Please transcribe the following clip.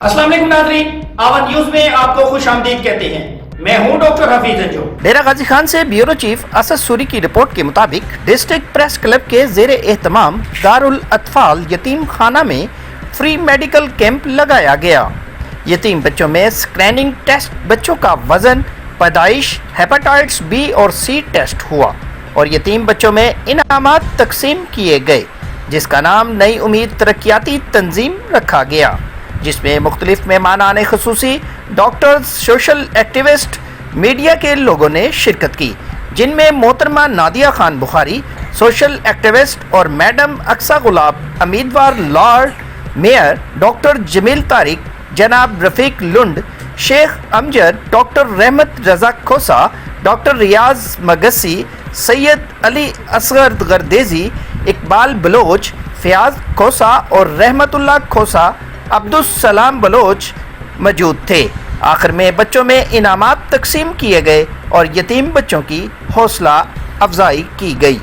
अस्सलाम वालेकुम नाज़रीन, आवाज़ न्यूज़ में आपको खुश आमदीद कहते हैं। मैं हूं डॉक्टर हफीज अंजू। डेरा गाजी खान से ब्यूरो चीफ असद सूरी की रिपोर्ट के मुताबिक डिस्ट्रिक्ट प्रेस क्लब के जेर एहतमाम दारुल अतफाल यतीम खाना में फ्री मेडिकल कैंप लगाया गया। यतीम बच्चों में स्क्रीनिंग टेस्ट, बच्चों का वजन, पैदाइश, हेपेटाइटिस बी और सी टेस्ट हुआ और यतीम बच्चों में इनामात तकसीम किए गए, जिसका नाम नई उम्मीद तरक्याती तंजीम रखा गया, जिसमें मुख्तलिफ मेहमानाने खुसूसी, डॉक्टर्स, सोशल एक्टिविस्ट, मीडिया के लोगों ने शिरकत की, जिनमें मोहतरमा नादिया खान बुखारी, सोशल एक्टिविस्ट, और मैडम अक्सा गुलाब, उम्मीदवार lord mayor doctor Jameel Tariq, जनाब रफीक लुंड, शेख अमजद, डॉक्टर रहमत रजा खोसा, डॉक्टर रियाज मगसी, सैयद अली असगर गर्देजी, इकबाल बलोच, फयाज खोसा और रहमतुल्लाह खोसा, अब्दुल सलाम बलोच मौजूद थे। आखिर में बच्चों में इनामात तकसीम किए गए और यतीम बच्चों की हौसला अफजाई की गई।